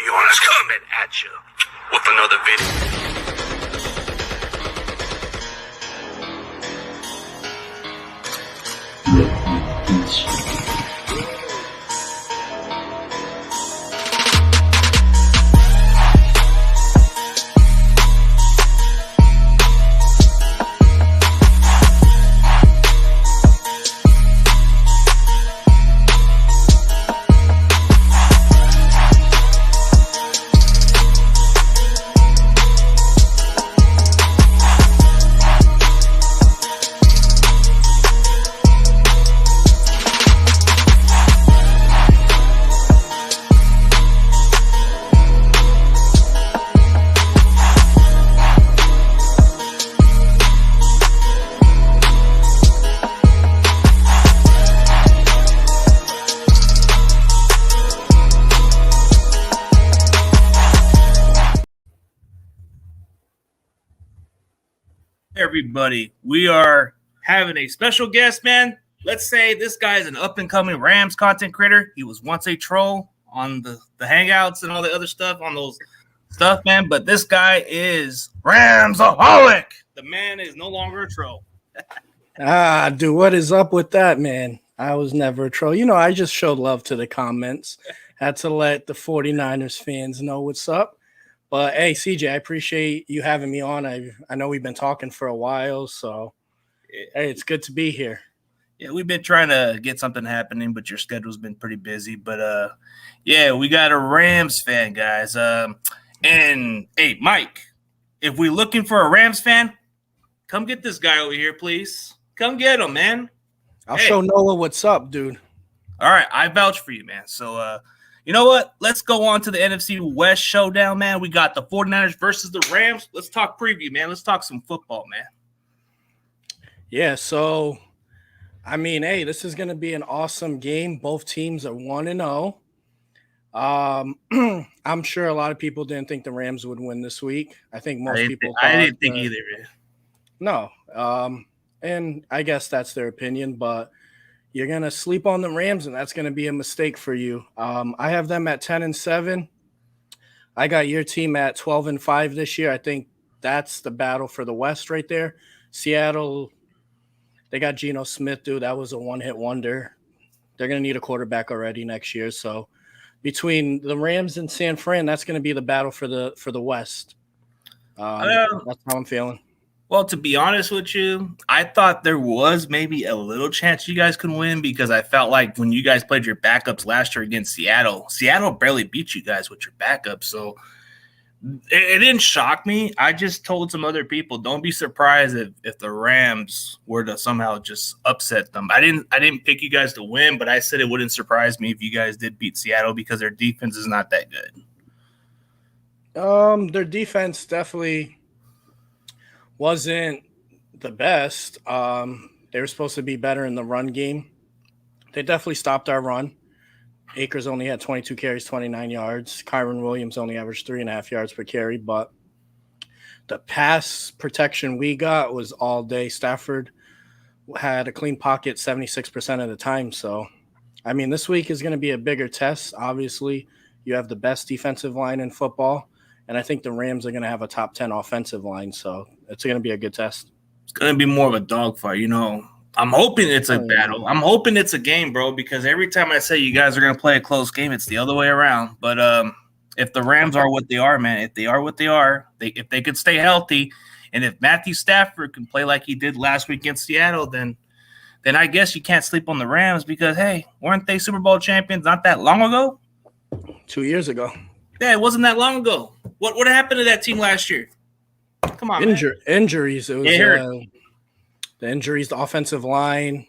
everyone's coming at you with another video. Everybody, we are having a special guest, man. Let's say this guy is an up-and-coming Rams content creator. He was once a troll on the Hangouts and all the other stuff on those stuff, man. But this guy is Ramsoholic. The man is no longer a troll. Dude, what is up with that, man? I was never a troll. You know, I just showed love to the comments. Had to let the 49ers fans know what's up. But hey, CJ, I appreciate you having me on. I know we've been talking for a while, so hey, it's good to be here. Yeah, we've been trying to get something happening, but your schedule's been pretty busy. But yeah, we got a Rams fan, guys. And hey, Mike, if we're looking for a Rams fan, come get this guy over here, please. Come get him, man. I'll show Noah what's up, dude. All right, I vouch for you, man. So you know what? Let's go on to the NFC West showdown, man. We got the 49ers versus the Rams. Let's talk preview, man. Let's talk some football, man. Yeah, so, I mean, hey, this is going to be an awesome game. Both teams are 1-0. I'm sure a lot of people didn't think the Rams would win this week. I think most people thought. I didn't think either, man. No. And I guess that's their opinion, but you're going to sleep on the Rams, and that's going to be a mistake for you. I have them at 10-7. I got your team at 12-5 this year. I think that's the battle for the West right there. Seattle, they got Geno Smith, dude. That was a one-hit wonder. They're going to need a quarterback already next year. So between the Rams and San Fran, that's going to be the battle for the West. That's how I'm feeling. Well, to be honest with you, I thought there was maybe a little chance you guys could win because I felt like when you guys played your backups last year against Seattle barely beat you guys with your backups. So it didn't shock me. I just told some other people, don't be surprised if the Rams were to somehow just upset them. I didn't pick you guys to win, but I said it wouldn't surprise me if you guys did beat Seattle because their defense is not that good. Their defense definitely wasn't the best. They were supposed to be better in the run game. They definitely stopped our run. Akers only had 22 carries, 29 yards. Kyron Williams only averaged 3.5 yards per carry. But the pass protection we got was all day. Stafford had a clean pocket 76% of the time. So, I mean, this week is going to be a bigger test. Obviously, you have the best defensive line in football. And I think the Rams are going to have a top 10 offensive line. So it's going to be a good test. It's going to be more of a dogfight. You know, I'm hoping it's a battle. I'm hoping it's a game, bro, because every time I say you guys are going to play a close game, it's the other way around. But if the Rams are what they are, man, if they are what they are, if they could stay healthy, and if Matthew Stafford can play like he did last week against Seattle, then I guess you can't sleep on the Rams because, hey, weren't they Super Bowl champions not that long ago? 2 years ago. Yeah, it wasn't that long ago. What happened to that team last year? Come on, injuries. It was the injuries. The offensive line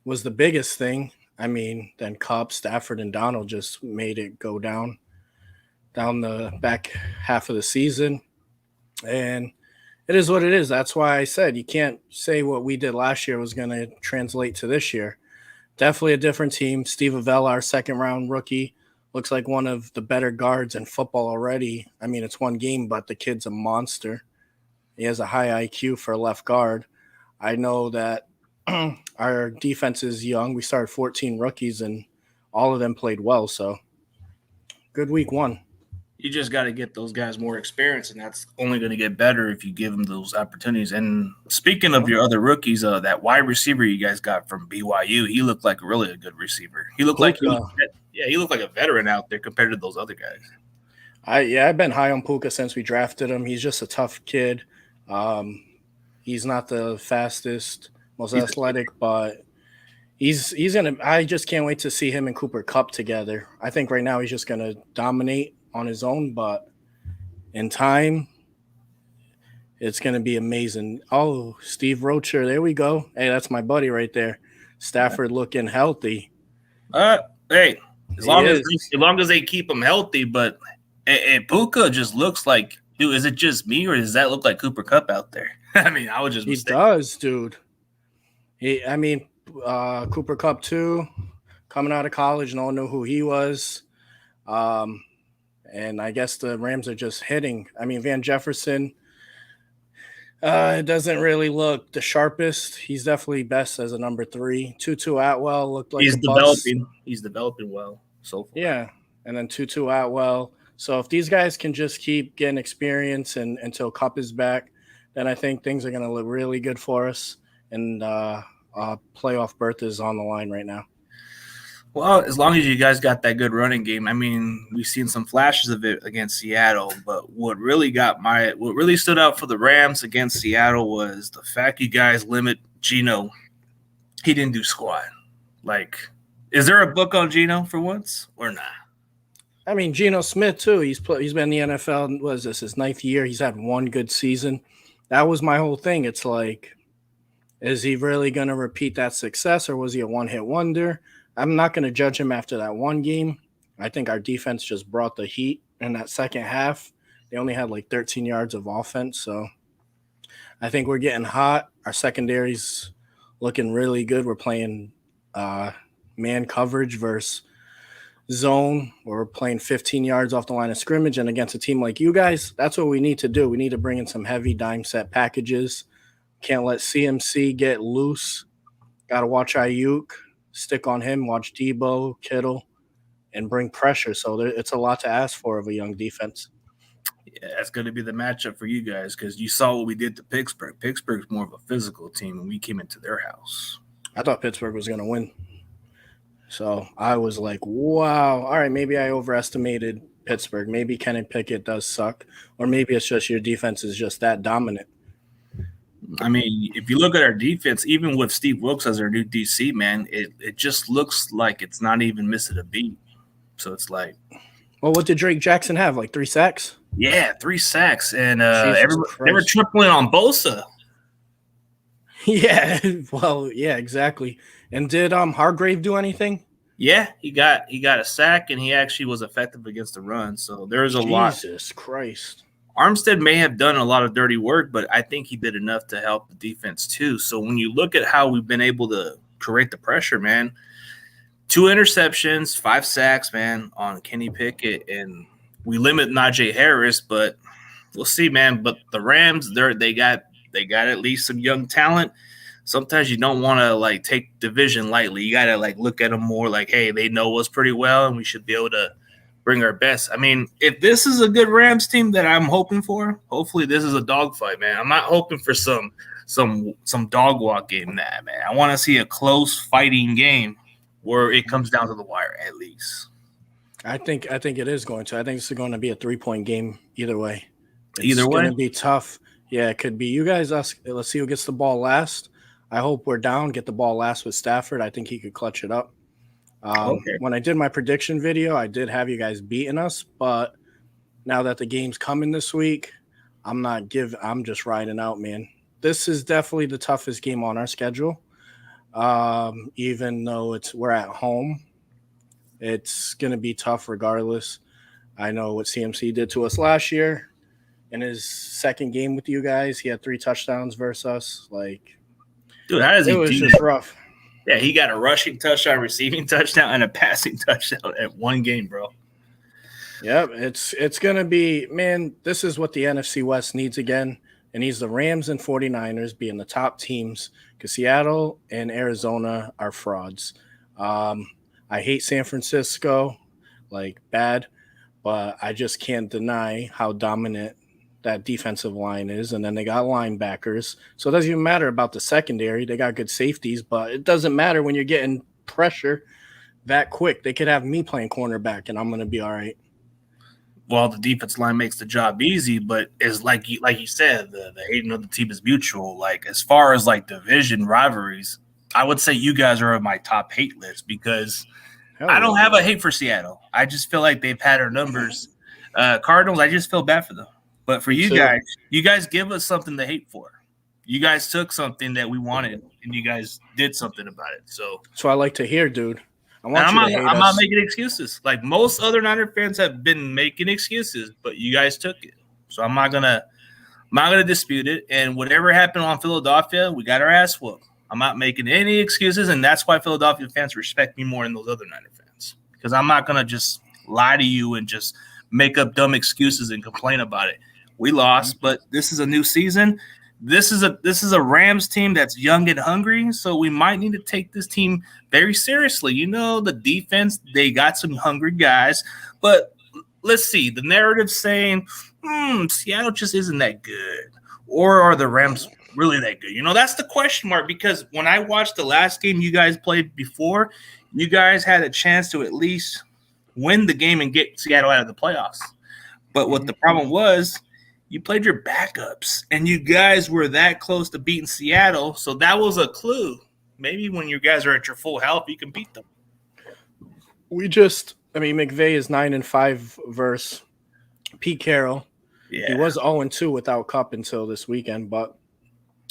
was the biggest thing. I mean, then Kupp, Stafford, and Donald just made it go down the back half of the season. And it is what it is. That's why I said you can't say what we did last year was going to translate to this year. Definitely a different team. Steve Avella, our second-round rookie, looks like one of the better guards in football already. I mean, it's one game, but the kid's a monster. He has a high IQ for a left guard. I know that our defense is young. We started 14 rookies, and all of them played well. So, good week one. You just got to get those guys more experience, and that's only going to get better if you give them those opportunities. And speaking of your other rookies, that wide receiver you guys got from BYU, he looked like really a good receiver. He looked like he looked like a veteran out there compared to those other guys. I've been high on Puka since we drafted him. He's just a tough kid. He's not the fastest, most athletic, but he's gonna. I just can't wait to see him and Cooper Kupp together. I think right now he's just gonna dominate on his own, but in time, it's gonna be amazing. Oh, Steve Rocher, there we go. Hey, that's my buddy right there. Stafford looking healthy. Hey, as long as they keep him healthy, but and Puka just looks like, dude, is it just me or does that look like Cooper Kupp out there? I mean, I would just He does, dude. Cooper Kupp too, coming out of college, no one knew who he was. And I guess the Rams are just hitting. I mean, Van Jefferson, it doesn't really look the sharpest. He's definitely best as a number 3. Tutu Atwell looked like he's developing. He's developing well so far. Yeah, and then Tutu Atwell. So if these guys can just keep getting experience and until Kupp is back, then I think things are going to look really good for us. And playoff berth is on the line right now. Well, as long as you guys got that good running game, I mean, we've seen some flashes of it against Seattle, but what really stood out for the Rams against Seattle was the fact you guys limit Geno. He didn't do squat. Like, is there a book on Geno for once or not? I mean, Geno Smith too. He's been in the NFL. What is this, his 9th year? He's had one good season. That was my whole thing. It's like, is he really going to repeat that success, or was he a one-hit wonder? I'm not going to judge him after that one game. I think our defense just brought the heat in that second half. They only had like 13 yards of offense, so I think we're getting hot. Our secondary's looking really good. We're playing man coverage versus zone. We're playing 15 yards off the line of scrimmage, and against a team like you guys, that's what we need to do. We need to bring in some heavy dime set packages. Can't let CMC get loose. Got to watch Ayuk. Stick on him, watch Debo, Kittle, and bring pressure. So it's a lot to ask for of a young defense. Yeah, that's going to be the matchup for you guys because you saw what we did to Pittsburgh. Pittsburgh's more of a physical team, and we came into their house. I thought Pittsburgh was going to win. So I was like, wow. All right, maybe I overestimated Pittsburgh. Maybe Kenny Pickett does suck, or maybe it's just your defense is just that dominant. I mean, if you look at our defense, even with Steve Wilkes as our new DC, man, it just looks like it's not even missing a beat. So it's like, well, what did Drake Jackson have? Like 3 sacks? Yeah, 3 sacks, and they were tripling on Bosa. Yeah, well, yeah, exactly. And did Hargrave do anything? Yeah, he got a sack, and he actually was effective against the run. So there's a lot. Jesus Christ. Armstead may have done a lot of dirty work, but I think he did enough to help the defense too. So when you look at how we've been able to create the pressure, man, 2 interceptions, 5 sacks, man, on Kenny Pickett, and we limit Najee Harris, but we'll see, man. But the Rams, they got at least some young talent. Sometimes you don't want to like take division lightly. You got to like look at them more like, hey, they know us pretty well, and we should be able to bring our best. I mean, if this is a good Rams team that I'm hoping for, hopefully this is a dogfight, man. I'm not hoping for some dog walk game, man. I want to see a close fighting game where it comes down to the wire at least. I think it is going to. I think it's going to be a 3-point game either way. It's going to be tough. Yeah, it could be. You guys, let's see who gets the ball last. I hope we're down, get the ball last with Stafford. I think he could clutch it up. Okay. When I did my prediction video, I did have you guys beating us, but now that the game's coming this week, I'm just riding out, man. This is definitely the toughest game on our schedule. Even though we're at home, it's going to be tough regardless. I know what CMC did to us last year in his second game with you guys. He had 3 touchdowns versus us. Like, dude, how does he do that? It was just rough. Yeah, he got a rushing touchdown, receiving touchdown, and a passing touchdown at one game, bro. Yep, it's going to be, man, this is what the NFC West needs again. It needs the Rams and 49ers being the top teams because Seattle and Arizona are frauds. I hate San Francisco, like bad, but I just can't deny how dominant that defensive line is. And then they got linebackers. So it doesn't even matter about the secondary. They got good safeties, but it doesn't matter when you're getting pressure that quick. They could have me playing cornerback, and I'm going to be all right. Well, the defense line makes the job easy, but is like you said, the hating of the team is mutual. Like as far as like division rivalries, I would say you guys are on my top hate list because I don't have a hate for Seattle. I just feel like they've had our numbers. Cardinals, I just feel bad for them. But for you guys give us something to hate for. You guys took something that we wanted, and you guys did something about it. So I like to hear, dude. I'm not making excuses. Like most other Niner fans have been making excuses, but you guys took it. So I'm not gonna dispute it. And whatever happened on Philadelphia, we got our ass whooped. I'm not making any excuses, and that's why Philadelphia fans respect me more than those other Niner fans. Because I'm not gonna just lie to you and just make up dumb excuses and complain about it. We lost, but this is a new season. This is a Rams team that's young and hungry, so we might need to take this team very seriously. You know, the defense, they got some hungry guys, but let's see. The narrative saying, Seattle just isn't that good, or are the Rams really that good? You know, that's the question mark, because when I watched the last game you guys played before, you guys had a chance to at least win the game and get Seattle out of the playoffs. But what the problem was, you played your backups, and you guys were that close to beating Seattle, so that was a clue. Maybe when you guys are at your full health, you can beat them. McVay is 9-5 versus Pete Carroll. Yeah. He was 0-2 without Kupp until this weekend, but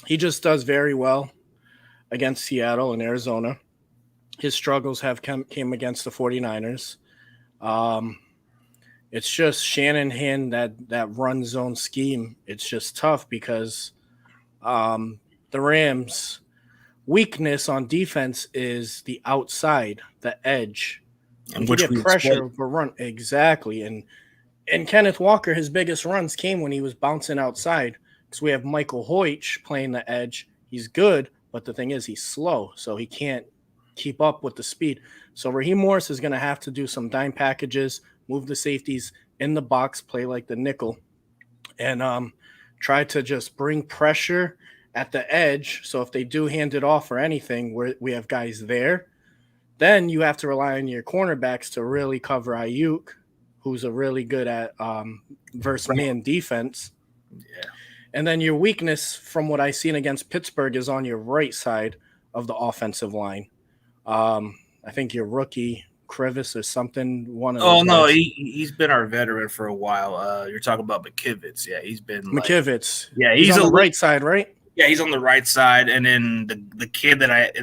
he just does very well against Seattle and Arizona. His struggles have came against the 49ers. It's just Shanahan, that run zone scheme. It's just tough because the Rams' weakness on defense is the outside, the edge. And you get pressure for run. Exactly. And Kenneth Walker, his biggest runs came when he was bouncing outside, because we have Michael Hoyt playing the edge. He's good, but the thing is he's slow, so he can't keep up with the speed. So Raheem Morris is going to have to do some dime packages, move the safeties in the box, play like the nickel, and try to just bring pressure at the edge. So if they do hand it off or anything, we have guys there. Then you have to rely on your cornerbacks to really cover Ayuk, who's a really good at versus man defense. Yeah. And then your weakness, from what I've seen against Pittsburgh, is on your right side of the offensive line. I think your rookie Crevice or something. He's been our veteran for a while. You're talking about McKivitz. Yeah, he's been McKivitz. Yeah, he's on the right side, right? Yeah, he's on the right side, and then the kid that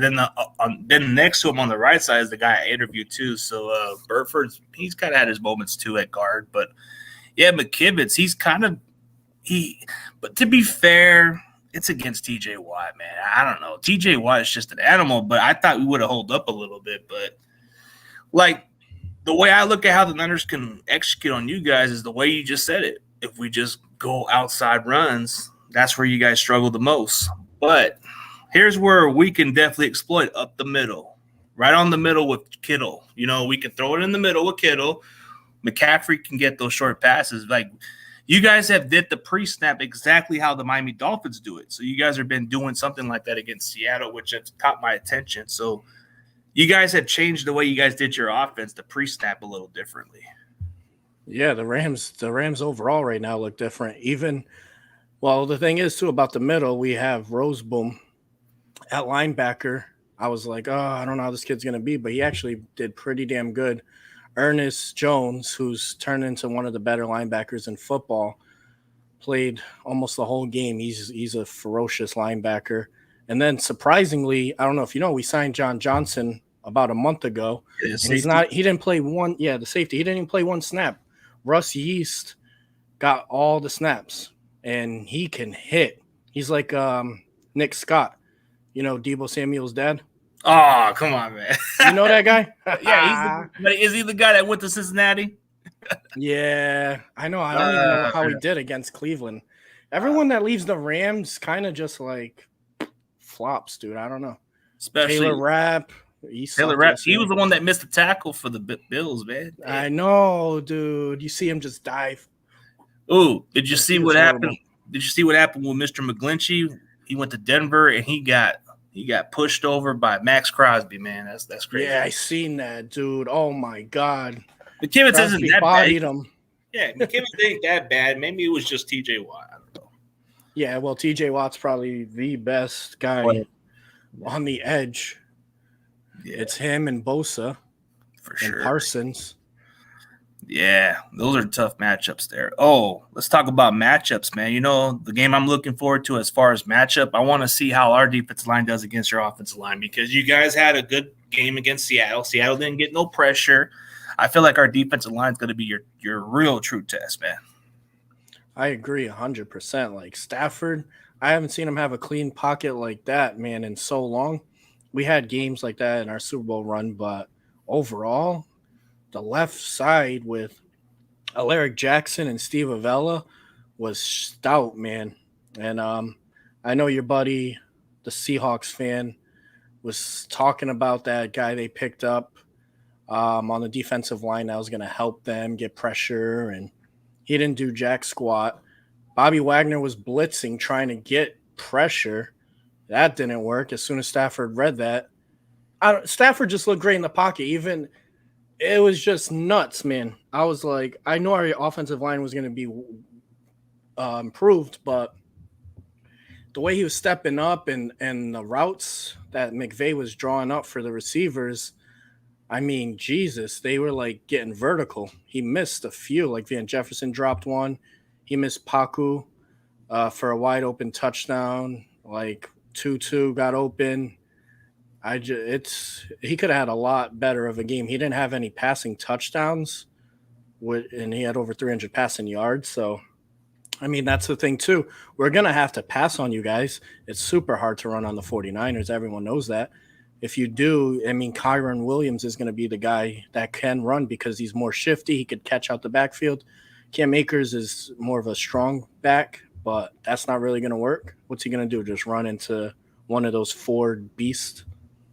then next to him on the right side is the guy I interviewed too. So Burford's, he's kind of had his moments too at guard, but yeah, McKivitz, but to be fair, it's against TJ Watt, man. I don't know. TJ Watt is just an animal, but I thought we would have held up a little bit. But like the way I look at how the Niners can execute on you guys is the way you just said it. If we just go outside runs, that's where you guys struggle the most. But here's where we can definitely exploit up the middle, right on the middle with Kittle. You know, we can throw it in the middle with Kittle. McCaffrey can get those short passes. Like, you guys have did the pre-snap exactly how the Miami Dolphins do it. So you guys have been doing something like that against Seattle, which has caught my attention. So you guys have changed the way you guys did your offense to pre-snap a little differently. Yeah, the Rams overall right now look different. The thing is, too, about the middle, we have Roseboom at linebacker. I was like, I don't know how this kid's going to be, but he actually did pretty damn good. Ernest Jones, who's turned into one of the better linebackers in football, played almost the whole game. He's a ferocious linebacker. And then surprisingly, I don't know if you know, we signed John Johnson about a month ago. And he didn't play the safety. He didn't even play one snap. Russ Yeast got all the snaps, and he can hit. He's like Nick Scott, Deebo Samuel's dad. Oh, come on, man. You know that guy? Yeah, is he the guy that went to Cincinnati? Yeah, I know. I don't even know how he did against Cleveland. Everyone that leaves the Rams kind of just like flops, dude. I don't know. Especially Taylor Rapp, Taylor Rapp, he was the one that missed the tackle for the Bills, man. I know, dude. You see him just dive. Oh, did you see what happened? Did you see what happened with Mr. McGlinchey? He went to Denver and he got pushed over by Max Crosby, man. That's crazy. Yeah, I seen that, dude. Oh my God. McKivitz isn't that bodied bad. Him. Yeah, McKivitz ain't that bad. Maybe it was just TJ Watt. I don't know. Yeah, well, TJ Watt's probably the best guy on the edge. Yeah. It's him and Bosa for sure. And Parsons. Yeah, those are tough matchups there. Oh, let's talk about matchups, man. You know, the game I'm looking forward to as far as matchup, I want to see how our defensive line does against your offensive line because you guys had a good game against Seattle. Seattle didn't get no pressure. I feel like our defensive line is going to be your real true test, man. I agree 100%. Like Stafford, I haven't seen him have a clean pocket like that, man, in so long. We had games like that in our Super Bowl run, but overall, the left side with Alaric Jackson and Steve Avella was stout, man. And I know your buddy, the Seahawks fan, was talking about that guy they picked up on the defensive line that was going to help them get pressure, and he didn't do jack squat. Bobby Wagner was blitzing, trying to get pressure. That didn't work. As soon as Stafford read that, Stafford just looked great in the pocket. Even it was just nuts, man. I was like, I know our offensive line was going to be improved, but the way he was stepping up and the routes that McVay was drawing up for the receivers, I mean, Jesus, they were like getting vertical. He missed a few, like Van Jefferson dropped one. He missed Paku for a wide open touchdown. Like Tutu got open. He could have had a lot better of a game. He didn't have any passing touchdowns, and he had over 300 passing yards. So, I mean, that's the thing too. We're gonna have to pass on you guys. It's super hard to run on the 49ers. Everyone knows that. If you do, I mean, Kyron Williams is going to be the guy that can run because he's more shifty. He could catch out the backfield. Cam Akers is more of a strong back, but that's not really going to work. What's he going to do? Just run into one of those Ford beasts?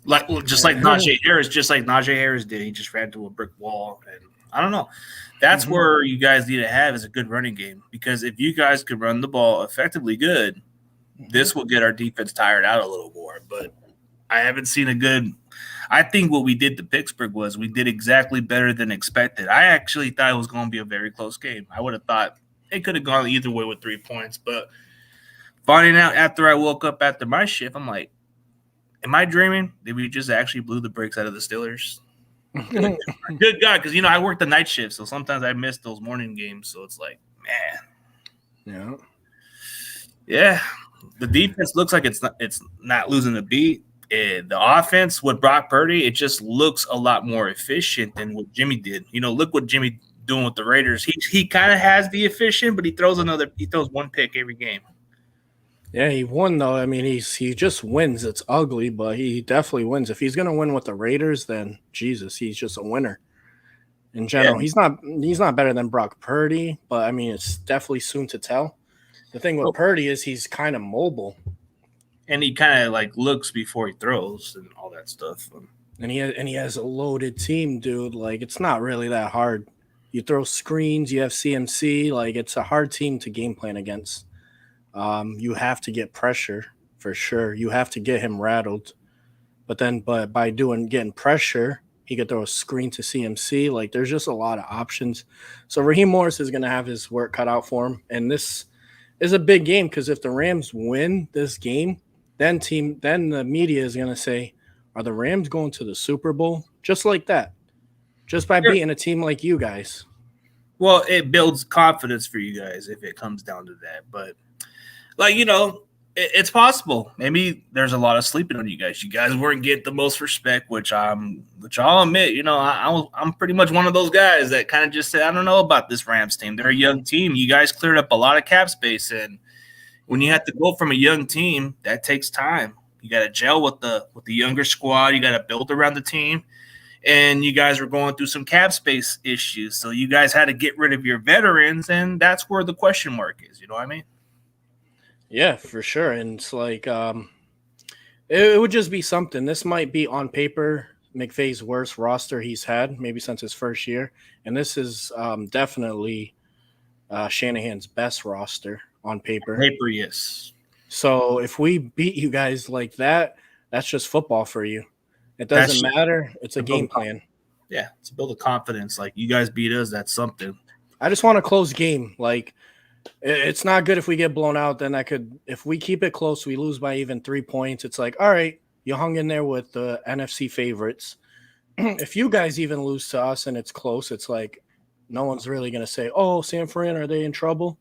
Like Najee Harris did. He just ran to a brick wall. And I don't know. That's where you guys need to have is a good running game because if you guys could run the ball effectively good, this will get our defense tired out a little more. But I haven't seen a good – I think what we did to Pittsburgh was we did exactly better than expected. I actually thought it was going to be a very close game. I would have thought it could have gone either way with 3 points. But finding out after I woke up after my shift, I'm like, am I dreaming? Did we just actually blew the brakes out of the Steelers? Good God, because, I work the night shift, so sometimes I miss those morning games. So it's like, man. Yeah. The defense looks like it's not losing a beat. The offense with Brock Purdy, it just looks a lot more efficient than what Jimmy did. Look what Jimmy doing with the Raiders. He kind of has the efficient, but he throws one pick every game. Yeah, he won though. I mean, he just wins. It's ugly, but he definitely wins. If he's gonna win with the Raiders, then Jesus, he's just a winner. In general, he's not better than Brock Purdy, but I mean, it's definitely soon to tell. The thing with Purdy is he's kind of mobile. And he kind of like looks before he throws and all that stuff. And he has a loaded team, dude. Like, it's not really that hard. You throw screens, you have CMC. Like, it's a hard team to game plan against. You have to get pressure for sure. You have to get him rattled. But by getting pressure, he could throw a screen to CMC. Like, there's just a lot of options. So Raheem Morris is going to have his work cut out for him. And this is a big game because if the Rams win this game, then the media is going to say, are the Rams going to the Super Bowl? Just like that. Just by beating a team like you guys. Well, it builds confidence for you guys if it comes down to that. But, it's possible. Maybe there's a lot of sleeping on you guys. You guys weren't getting the most respect, which I'll admit, I'm pretty much one of those guys that kind of just said, I don't know about this Rams team. They're a young team. You guys cleared up a lot of cap space, and when you have to go from a young team, that takes time. You got to gel with the younger squad. You got to build around the team. And you guys were going through some cap space issues. So you guys had to get rid of your veterans, and that's where the question mark is. You know what I mean? Yeah, for sure. And it's like it would just be something. This might be on paper McVay's worst roster he's had, maybe since his first year. And this is definitely Shanahan's best roster on paper. Yes. So if we beat you guys like that, that's just football for you. It doesn't matter. It's a game plan. Yeah, to build a confidence. Like, you guys beat us, that's something. I just want a close game. Like, it's not good if we get blown out. Then if we keep it close, we lose by even 3 points. It's like, all right, you hung in there with the NFC favorites. If you guys even lose to us and it's close, it's like no one's really going to say, oh, San Fran, are they in trouble?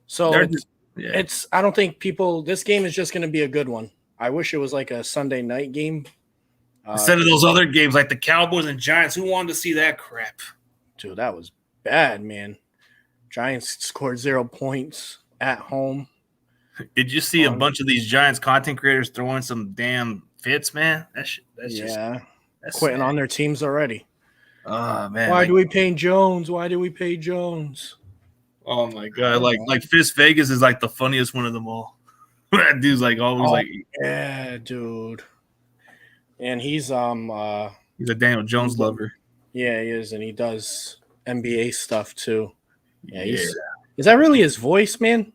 So I don't think this game is just going to be a good one. I wish it was like a Sunday night game. Instead of those other games like the Cowboys and Giants, who wanted to see that crap? Dude, that was bad, man. Giants scored 0 points at home. Did you see a bunch of these Giants content creators throwing some damn fits, man? That's quitting on their teams already. Oh, man. Why do we pay Jones? Why do we pay Jones? Oh, my God. Like Fist Vegas is like the funniest one of them all. That dude's like always yeah, dude. And he's a Daniel Jones lover. Yeah, he is, and he does NBA stuff too. Yeah, is that really his voice, man?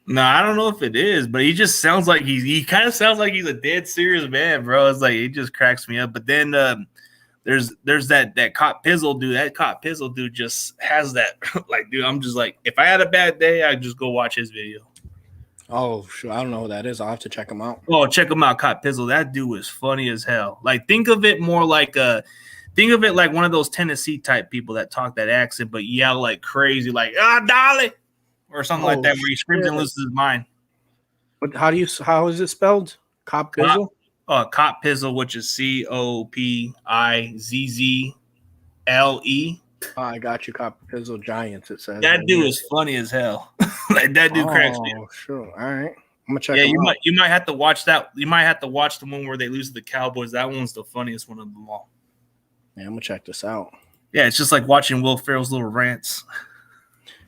No, I don't know if it is, but he just sounds like he kind of sounds like he's a dead serious man, bro. It's like, it just cracks me up. But then there's that Cop Pizzle dude. That Cop Pizzle dude just has that like, dude. I'm just like, if I had a bad day, I'd just go watch his video. Oh, sure. I don't know who that is. I'll have to check him out. Oh, check him out, Cop Pizzle. That dude was funny as hell. Like, think of it like one of those Tennessee type people that talk that accent but yell like crazy, like Dolly, or something like that, where he screams and loses his mind. But how is it spelled? Cop Pizzle? Cop Pizzle, which is COPIZZLE. Oh, I got you, Cop Pizzle Giants. It says that dude is funny as hell. Like, that dude cracks me. Oh, sure. All right, I'm gonna check. Yeah, you might have to watch that. You might have to watch the one where they lose to the Cowboys. That one's the funniest one of them all. Yeah, I'm gonna check this out. Yeah, it's just like watching Will Ferrell's little rants.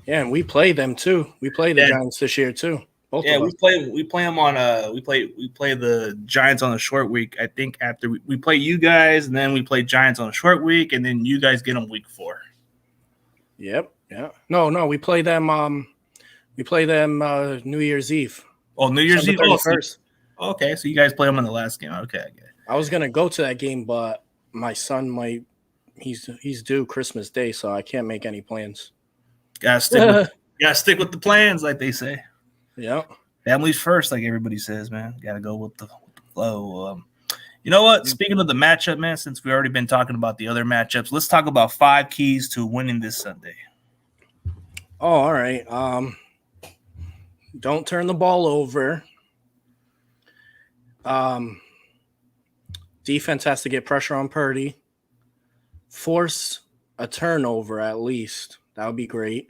Yeah, and we play them too. We play the Giants this year too. Both of us. we play them on we play the Giants on a short week. I think after we play you guys, and then we play Giants on a short week, and then you guys get them week 4. Yep. Yeah. No, we play them. New Year's Eve. Oh, New Year's Eve. First. Okay, so you guys play them in the last game. Okay, I get it. I was gonna go to that game, but my son he's due Christmas Day, so I can't make any plans. Gotta stick with the plans, like they say. Yeah. Families first, like everybody says, man. Gotta go with the flow. You know what? Speaking of the matchup, man, since we've already been talking about the other matchups, let's talk about 5 keys to winning this Sunday. Oh, all right. Don't turn the ball over. Defense has to get pressure on Purdy. Force a turnover at least. That would be great.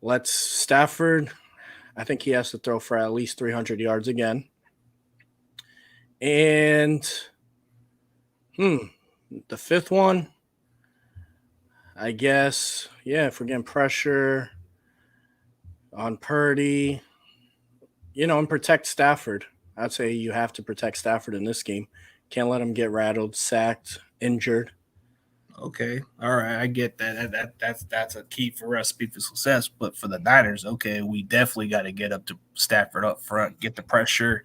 Let's Stafford. I think he has to throw for at least 300 yards again. And the 5th one, I guess, if we're getting pressure on Purdy, and protect Stafford. I'd say you have to protect Stafford in this game. Can't let him get rattled, sacked, injured. Okay. All right. I get that. That's a key for us to success. But for the Niners, okay, we definitely got to get up to Stafford up front, get the pressure.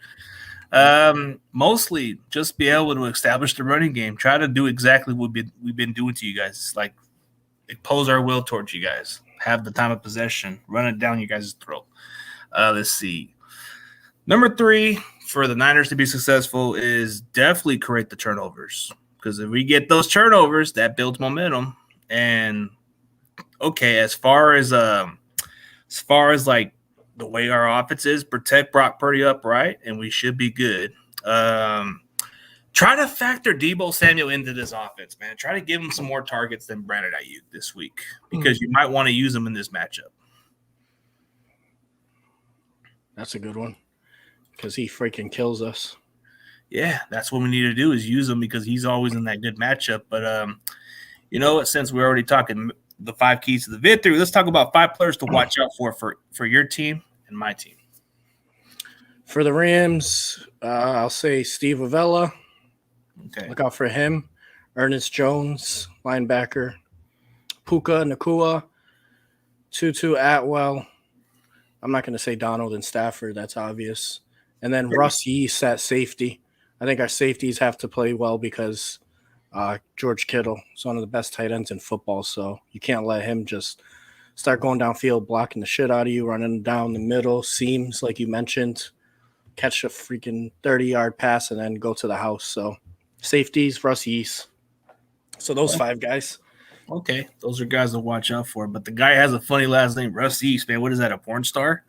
Mostly just be able to establish the running game. Try to do exactly what we've been doing to you guys. Like, impose our will towards you guys. Have the time of possession. Run it down you guys' throat. Let's see. Number 3 for the Niners to be successful is definitely create the turnovers. Because if we get those turnovers, that builds momentum. And okay, as far as like the way our offense is, protect Brock Purdy upright, and we should be good. Try to factor Deebo Samuel into this offense, man. Try to give him some more targets than Brandon Ayuk this week, because you might want to use him in this matchup. That's a good one, because he freaking kills us. Yeah, that's what we need to do, is use him, because he's always in that good matchup. But you know what? Since we're already talking the 5 keys to the victory, let's talk about 5 players to watch out for your team and my team. For the Rams, I'll say Steve Avella. Okay. Look out for him. Ernest Jones, linebacker. Puka Nakua, Tutu Atwell. I'm not going to say Donald and Stafford. That's obvious. And then Russ Yeast at safety. I think our safeties have to play well because George Kittle is one of the best tight ends in football. So you can't let him just start going downfield, blocking the shit out of you, running down the middle, seams, like you mentioned, catch a freaking 30-yard pass, and then go to the house. So safeties, Russ Yeast. So those 5 guys. Okay, those are guys to watch out for. But the guy has a funny last name, Russ East, man. What is that, a porn star?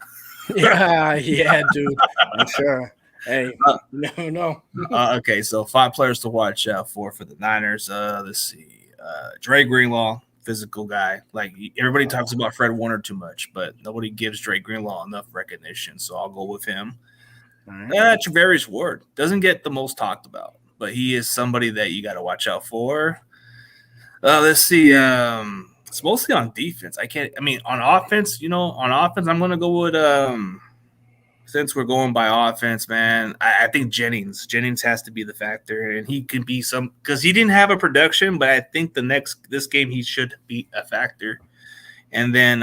Yeah, dude. I'm sure. Hey, no. Okay, so 5 players to watch out for the Niners. Let's see. Dre Greenlaw, physical guy. Like, everybody talks about Fred Warner too much, but nobody gives Dre Greenlaw enough recognition, so I'll go with him. Right. Travarius Ward doesn't get the most talked about, but he is somebody that you got to watch out for. Let's see. It's mostly on defense. On offense, I'm going to go with, since we're going by offense, man, I think Jennings has to be the factor, and he can be because he didn't have a production, but I think this game he should be a factor. And then,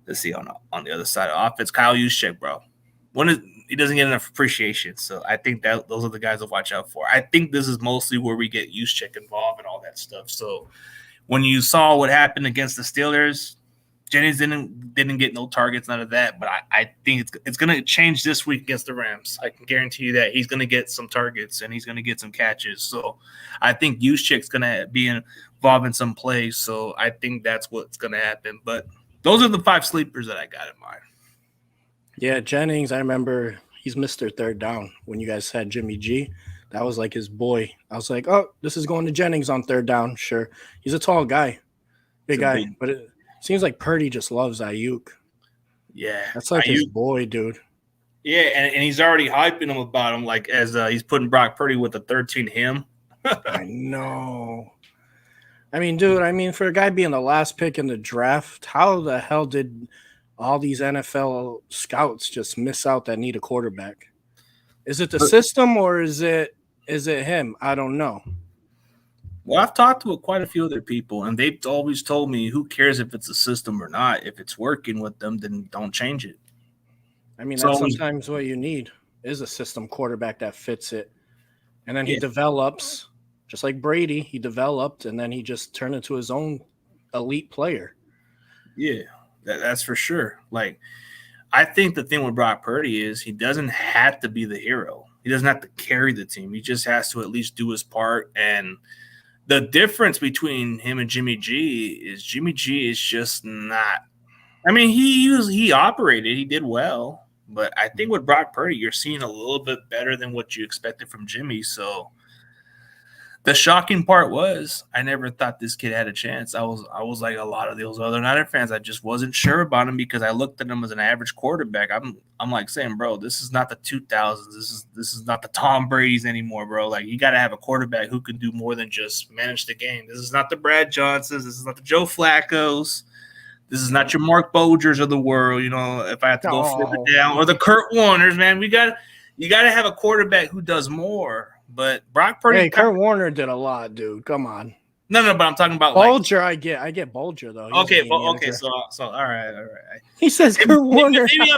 let's see, on the other side of offense, Kyle Juszczyk, bro. He doesn't get enough appreciation, so I think that those are the guys to watch out for. I think this is mostly where we get Juszczyk involved and all that stuff. So when you saw what happened against the Steelers, Jennings didn't get no targets, none of that. But I think it's going to change this week against the Rams. I can guarantee you that he's going to get some targets and he's going to get some catches. So I think Juszczyk's going to be involved in some plays. So I think that's what's going to happen. But those are the 5 sleepers that I got in mind. Yeah, Jennings, I remember he's Mr. Third Down when you guys had Jimmy G. That was like his boy. I was like, oh, this is going to Jennings on 3rd down. Sure. He's a tall guy, big guy. But it seems like Purdy just loves Ayuk. Yeah. That's like his boy, dude. Yeah, and he's already hyping him about him, like as he's putting Brock Purdy with the 13 him. I know. I mean, dude, for a guy being the last pick in the draft, how the hell did all these NFL scouts just miss out that need a quarterback? Is it the system or is it him? I don't know. Well, I've talked to quite a few other people, and they've always told me, who cares if it's a system or not? If it's working with them, then don't change it. That's sometimes what you need is a system quarterback that fits it. And then he develops, just like Brady, he developed, and then he just turned into his own elite player. Yeah. That's for sure. Like, I think the thing with Brock Purdy is he doesn't have to be the hero. He doesn't have to carry the team. He just has to at least do his part. And the difference between him and Jimmy G is just not. He operated. He did well. But I think with Brock Purdy, you're seeing a little bit better than what you expected from Jimmy. So the shocking part was I never thought this kid had a chance. I was like a lot of those other Niner fans. I just wasn't sure about him because I looked at him as an average quarterback. I'm like saying, bro, this is not the 2000s. This is not the Tom Brady's anymore, bro. Like, you got to have a quarterback who can do more than just manage the game. This is not the Brad Johnsons. This is not the Joe Flacco's. This is not your Mark Bolgers of the world. If I have to go further down, or the Kurt Warners, man. You got to have a quarterback who does more. But Brock Purdy. Hey, Kurt Warner did a lot, dude. Come on. No, but I'm talking about Bulger. I get Bulger though. Okay, so all right. He says Kurt Warner. Maybe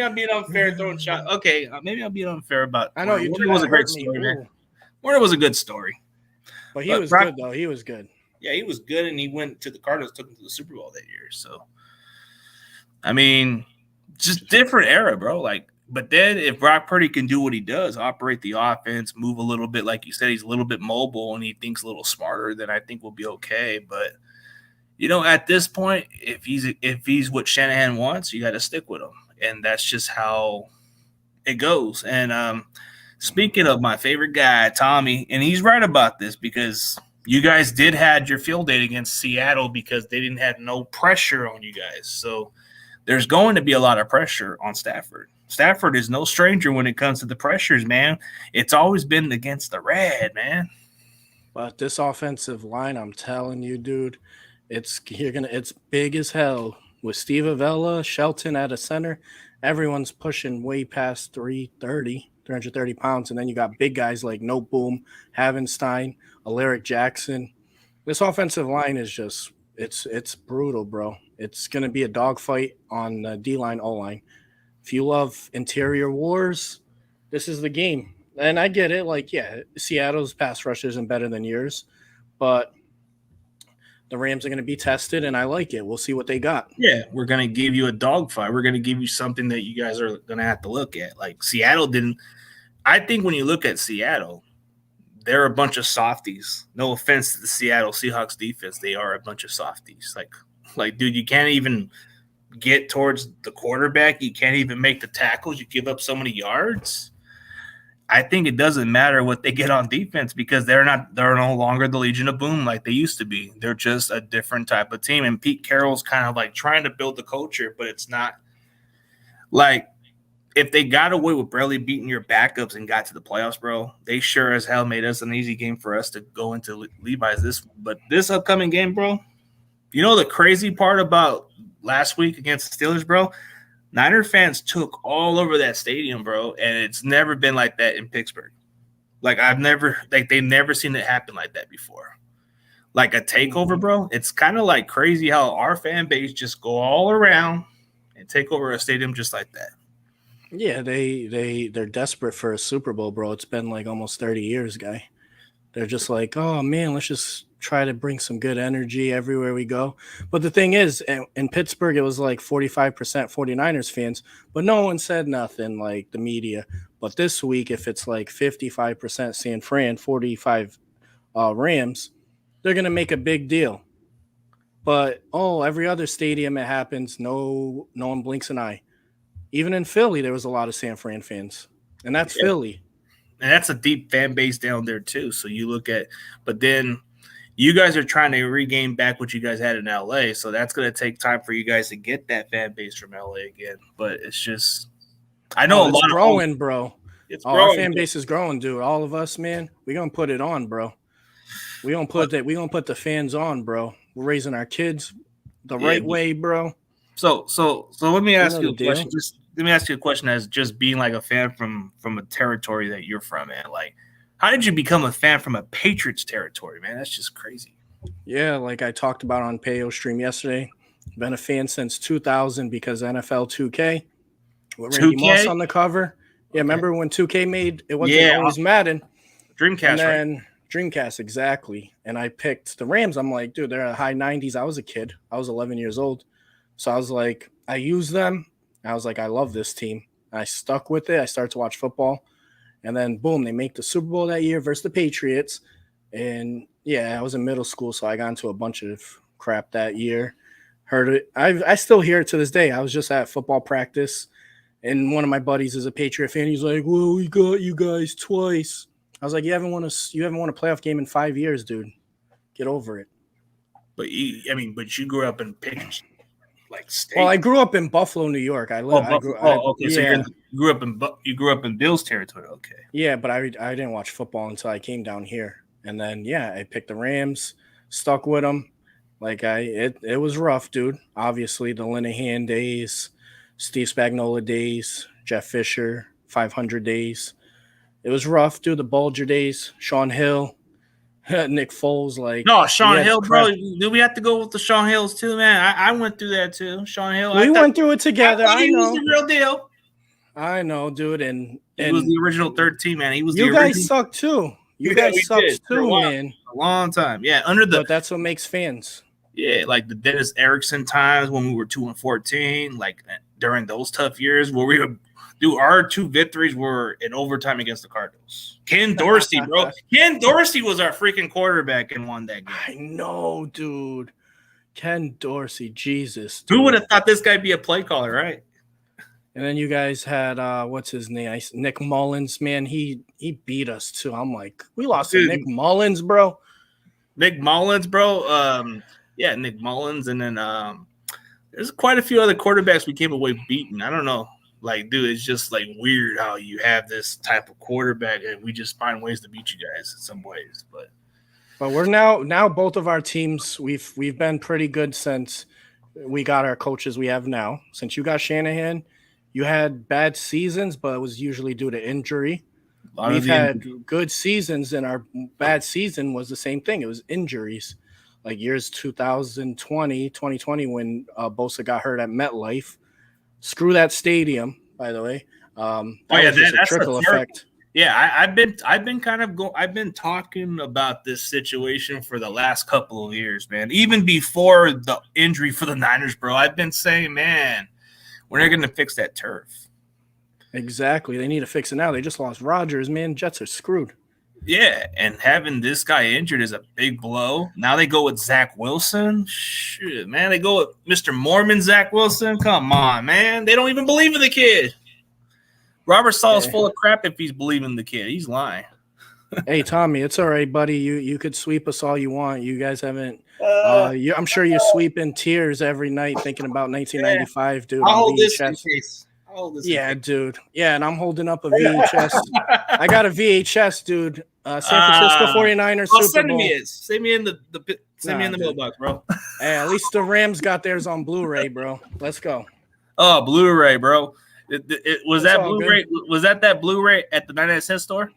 I'm being unfair. Throwing shots. Okay, maybe I'm being unfair about. I know you. Warner was a great story, man. Warner was a good story. But he was good though. He was good. Yeah, he was good, and he went to the Cardinals, took him to the Super Bowl that year. So, just different era, bro. Like. But then if Brock Purdy can do what he does, operate the offense, move a little bit, like you said, he's a little bit mobile and he thinks a little smarter, then I think we'll be okay. But, at this point, if he's what Shanahan wants, you got to stick with him. And that's just how it goes. And speaking of my favorite guy, Tommy, and he's right about this because you guys did had your field day against Seattle because they didn't have no pressure on you guys. So there's going to be a lot of pressure on Stafford. Stafford is no stranger when it comes to the pressures, man. It's always been against the red, man. But this offensive line, I'm telling you, dude, it's big as hell. with Steve Avella, Shelton at a center. Everyone's pushing way past 330 pounds. And then you got big guys like No Boom, Havenstein, Alaric Jackson. This offensive line is just it's brutal, bro. It's gonna be a dogfight on the D line, O line. If you love interior wars, this is the game. And I get it. Like, yeah, Seattle's pass rush isn't better than yours, but the Rams are going to be tested, and I like it. We'll see what they got. Yeah, we're going to give you a dogfight. We're going to give you something that you guys are going to have to look at. Like, Seattle didn't – I think when you look at Seattle, they're a bunch of softies. No offense to the Seattle Seahawks defense. They are a bunch of softies. Like, dude, you can't even get towards the quarterback. You can't even make the tackles. You give up so many yards. I think it doesn't matter what they get on defense because they're no longer the Legion of Boom like they used to be. They're just a different type of team. And Pete Carroll's kind of like trying to build the culture, but it's not like if they got away with barely beating your backups and got to the playoffs, bro, they sure as hell made us an easy game for us to go into Levi's this one. But this upcoming game, bro, you know the crazy part about last week against the Steelers, bro? Niner fans took all over that stadium, bro, and it's never been like that in Pittsburgh. Like they've never seen it happen like that before. Like a takeover, bro. It's kind of like crazy how our fan base just go all around and take over a stadium just like that. Yeah, they're desperate for a Super Bowl, bro. It's been like almost 30 years, guy. They're just like, oh man, let's just try to bring some good energy everywhere we go. But the thing is, in Pittsburgh, it was like 45% 49ers fans, but no one said nothing, like the media. But this week, if it's like 55% San Fran, 45 Rams, they're going to make a big deal. But, every other stadium it happens, no one blinks an eye. Even in Philly, there was a lot of San Fran fans, and that's Philly. And that's a deep fan base down there too. So you look at, but then you guys are trying to regain back what you guys had in LA. So that's going to take time for you guys to get that fan base from LA again. But it's just, I know a lot of growing, bro. It's growing. Our fan base is growing, dude. All of us, man, we're going to put it on, bro. We're going to put the fans on, bro. We're raising our kids the right way, bro. So let me ask you a question. Let me ask you a question as just being like a fan from a territory that you're from, man. Like, how did you become a fan from a Patriots territory, man? That's just crazy. Yeah, like I talked about on Payo Stream yesterday. Been a fan since 2000 because NFL 2K with Randy Moss on the cover. Yeah, remember when 2K made it wasn't always Madden. Dreamcast, and then right? Dreamcast, exactly. And I picked the Rams. I'm like, dude, they're in the high 90s. I was a kid. I was 11 years old. So I was like, I used them. I was like, I love this team. I stuck with it. I started to watch football. And then, boom, they make the Super Bowl that year versus the Patriots. And, yeah, I was in middle school, so I got into a bunch of crap that year. Heard it. I still hear it to this day. I was just at football practice, and one of my buddies is a Patriot fan. He's like, well, we got you guys twice. I was like, you haven't won a playoff game in 5 years, dude. Get over it. But you grew up in Patriots. Like state. Well, I grew up in Buffalo, New York. Okay. So you grew up in Bills territory. Okay. Yeah, but I didn't watch football until I came down here, and then I picked the Rams, stuck with them. Like it was rough, dude. Obviously, the Linehan days, Steve Spagnuolo days, Jeff Fisher, 500 days. It was rough, dude. The Bulger days, Sean Hill. Nick Foles, Sean Hill, bro. Do we have to go with the Sean Hills too, man? I went through that too. Sean Hill. We went through it together. I know. He was the real deal. I know, dude. And he was the original third team, man. He was. You guys suck too. You guys suck too, man. A long time, yeah. But that's what makes fans. Yeah, like the Dennis Erickson times when we were 2-14, like during those tough years where we would. Dude, our 2 victories were in overtime against the Cardinals. Ken Dorsey, bro. Ken Dorsey was our freaking quarterback and won that game. I know, dude. Ken Dorsey, Jesus. Dude. Who would have thought this guy'd be a play caller, right? And then you guys had, what's his name? Nick Mullins, man. He beat us, too. I'm like, we lost to Nick Mullins, bro. Nick Mullins, bro. Nick Mullins. And then there's quite a few other quarterbacks we came away beating. I don't know. Like, dude, it's just like weird how you have this type of quarterback and we just find ways to beat you guys in some ways. But we're now both of our teams, we've been pretty good since we got our coaches we have now. Since you got Shanahan, you had bad seasons, but it was usually due to injury. We've had good seasons, and our bad season was the same thing. It was injuries. Like years 2020 when Bosa got hurt at MetLife. Screw that stadium, by the way. That's a trickle effect. Yeah, I've been talking about this situation for the last couple of years, man. Even before the injury for the Niners, bro, I've been saying, man, we're not going to fix that turf. Exactly. They need to fix it now. They just lost Rodgers, man. Jets are screwed. Yeah, and having this guy injured is a big blow. Now they go with Zach Wilson. Shit, man. They go with Mr. Mormon Zach Wilson. Come on, man. They don't even believe in the kid. Robert Saleh's full of crap if he's believing the kid. He's lying. Hey, Tommy, it's all right, buddy. You could sweep us all you want. You guys haven't I'm sure you're sweeping tears every night thinking about 1995, dude. I'll hold this in case. Yeah, dude. Yeah, and I'm holding up a VHS. I got a VHS, dude. San Francisco 49ers Super Bowl. Send me in the mailbox, bro. Hey, at least the Rams got theirs on Blu-ray, bro. Let's go. Oh, Blu-ray, bro. Was that Blu-ray? Was that Blu-ray at the 99-cent store?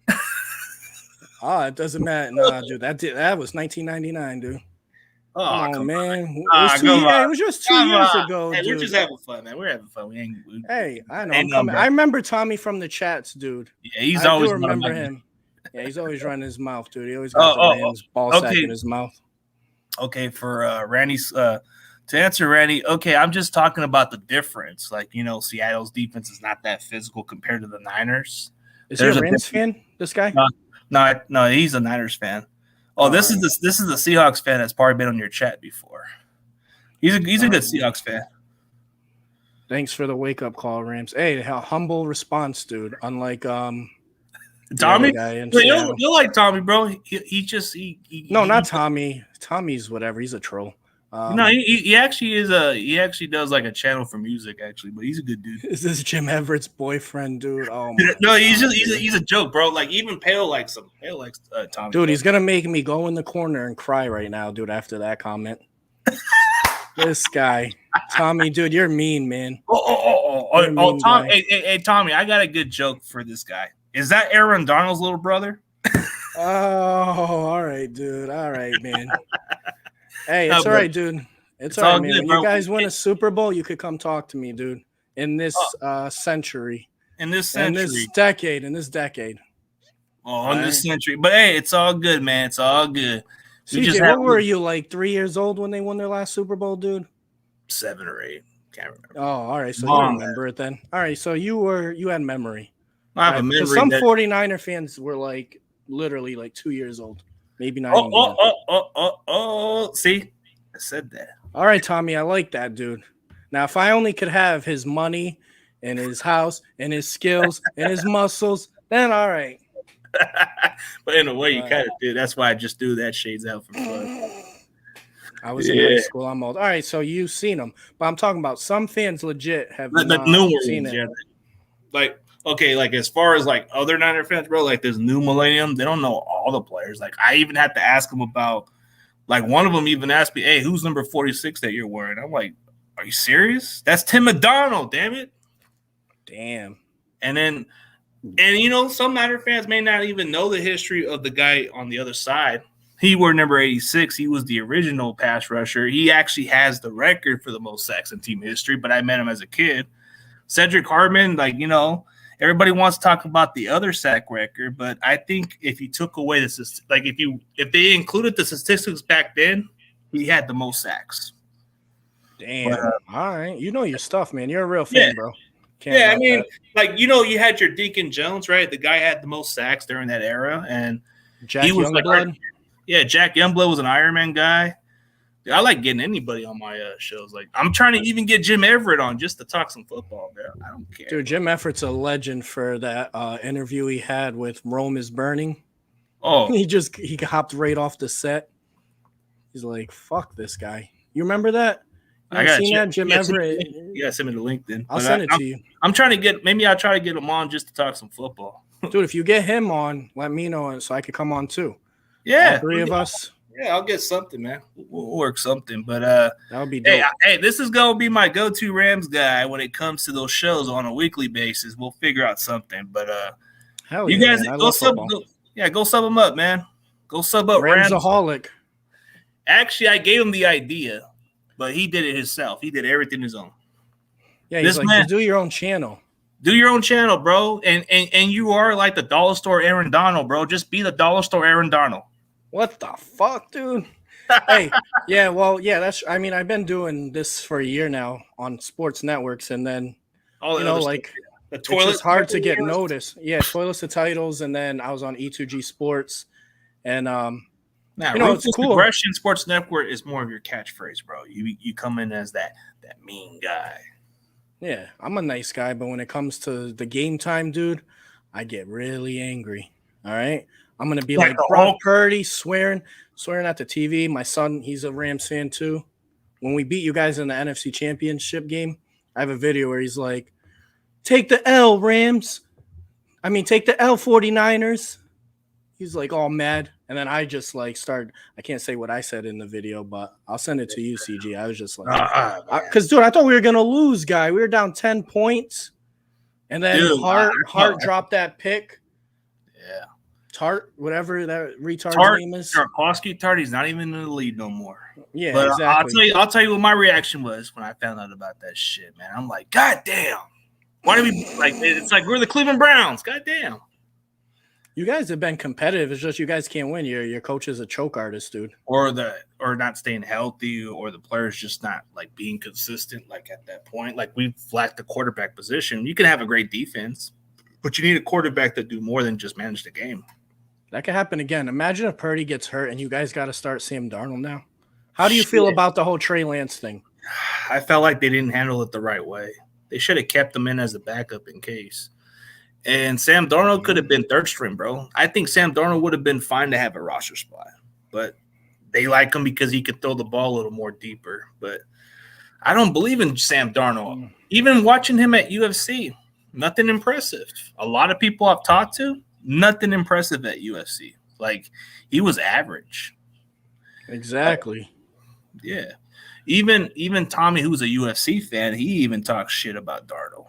It doesn't matter. Nah, dude. That was 1999, dude. Oh man, it was just 2 years ago. Hey, dude. We're just having fun, man. We're having fun. Hey, I know. I remember Tommy from the chats, dude. Yeah, he's always remember him. Yeah, he's always running his mouth, dude. He always got the Rams ball sack in his mouth. Okay, for Randy's to answer Randy. Okay, I'm just talking about the difference. Like, Seattle's defense is not that physical compared to the Niners. Is he a Rams fan? This guy? No, he's a Niners fan. Oh, this is the Seahawks fan that's probably been on your chat before. He's a good Seahawks fan. Thanks for the wake up call, Rams. Hey, humble response, dude. Unlike Tommy. You like Tommy, bro? No, not Tommy. Tommy's whatever. He's a troll. No, he actually is he actually does like a channel for music actually, but he's a good dude. Is this Jim Everett's boyfriend, dude? Oh no, he's a joke, bro. Like even Pale likes Tommy. Dude, he's gonna make me go in the corner and cry right now, dude. After that comment, this guy, Tommy, dude, you're mean, man. Tommy, hey, Tommy, I got a good joke for this guy. Is that Aaron Donald's little brother? Oh, all right, dude. All right, man. Hey, it's all right, dude. It's all right, man. When you guys win a Super Bowl, you could come talk to me, dude. In this century. In this decade. Oh, in this century. But hey, it's all good, man. It's all good. CJ, what were you, like 3 years old when they won their last Super Bowl, dude? 7 or 8. Can't remember. Oh, all right. So you remember it then. All right. So you had memory. I have a memory. Some 49er fans were like literally like 2 years old. Maybe not. See, I said that. All right, Tommy, I like that, dude. Now, if I only could have his money and his house and his skills and his muscles, then all right. But in a way, you kind of did. That's why I just threw that shades out for fun. I was in high school. I'm old. All right, so you've seen them. But I'm talking about some fans legit have seen it. Yeah. Like, okay, like as far as like other Niner fans, bro, like this new millennium, they don't know all the players. Like I even had to ask them about, like one of them even asked me, hey, who's number 46 that you're wearing? I'm like, are you serious? That's Tim McDonald, damn it. Damn. And some Niner fans may not even know the history of the guy on the other side. He wore number 86. He was the original pass rusher. He actually has the record for the most sacks in team history, but I met him as a kid. Cedric Hartman, everybody wants to talk about the other sack record, but I think if you took away if they included the statistics back then, he had the most sacks. Damn. All right. You know your stuff, man. You're a real fan, bro. You had your Deacon Jones, right? The guy had the most sacks during that era, and Jack Youngblood. Jack Youngblood was an Ironman guy. Dude, I like getting anybody on my shows. Like I'm trying to even get Jim Everett on just to talk some football, bro. I don't care. Dude, Jim Everett's a legend for that interview he had with Rome is Burning. Oh, he hopped right off the set. He's like, "Fuck this guy." You remember that? I got seen that Jim Everett. Yeah, send me the link then. I'll send it to you. I'm trying to get. Maybe I'll try to get him on just to talk some football. Dude, if you get him on, let me know so I could come on too. Yeah, all three of us. Yeah, I'll get something, man. We'll work something. But that would be dope. hey, this is gonna be my go-to Rams guy when it comes to those shows on a weekly basis. We'll figure out something. But Hell you yeah, guys man. I go love sub. football. Go sub them up, man. Go sub up Rams. Ramsoholic. Actually, I gave him the idea, but he did it himself. He did everything his own. Yeah, he's like, just do your own channel. Do your own channel, bro. And you are like the dollar store Aaron Donald, bro. Just be the dollar store Aaron Donald. What the fuck, dude? Hey, yeah, well, yeah, I mean, I've been doing this for a year now on sports networks, and then, like, it's just hard to get noticed. Yeah, Toilets to Titles, and then I was on E2G Sports, and, it's cool. Aggression Sports Network is more of your catchphrase, bro. You come in as that mean guy. Yeah, I'm a nice guy, but when it comes to the game time, dude, I get really angry. All right? I'm going to be like Brock Purdy swearing at the TV. My son, he's a Rams fan too. When we beat you guys in the NFC Championship game, I have a video where he's like, take the L, Rams. I mean, take the L, 49ers. He's like all mad. And then I just like I can't say what I said in the video, but I'll send it to you, CG. I was just like, because, dude, I thought we were going to lose, guy. We were down 10 points. And then Hart dropped that pick. Yeah. Tart, whatever that retard's name is. Tart, he's not even in the lead no more. Yeah, but exactly. I'll tell you what my reaction was when I found out about that shit, man. I'm like, God damn. Why do we like it's like we're the Cleveland Browns. God damn. You guys have been competitive. It's just you guys can't win. Your coach is a choke artist, dude. Or not staying healthy, or the players just not like being consistent. Like at that point, like we've lacked the quarterback position. You can have a great defense, but you need a quarterback that do more than just manage the game. That could happen again. Imagine if Purdy gets hurt and you guys got to start Sam Darnold now. How do you feel about the whole Trey Lance thing? I felt like they didn't handle it the right way. They should have kept him in as a backup in case. And Sam Darnold could have been third string, bro. I think Sam Darnold would have been fine to have a roster spot. But they like him because he could throw the ball a little more deeper. But I don't believe in Sam Darnold. Even watching him at UFC, nothing impressive. A lot of people I've talked to, nothing impressive at UFC. Like, he was average. Exactly. Yeah. Even Tommy, who's a UFC fan, he even talks shit about Darnold.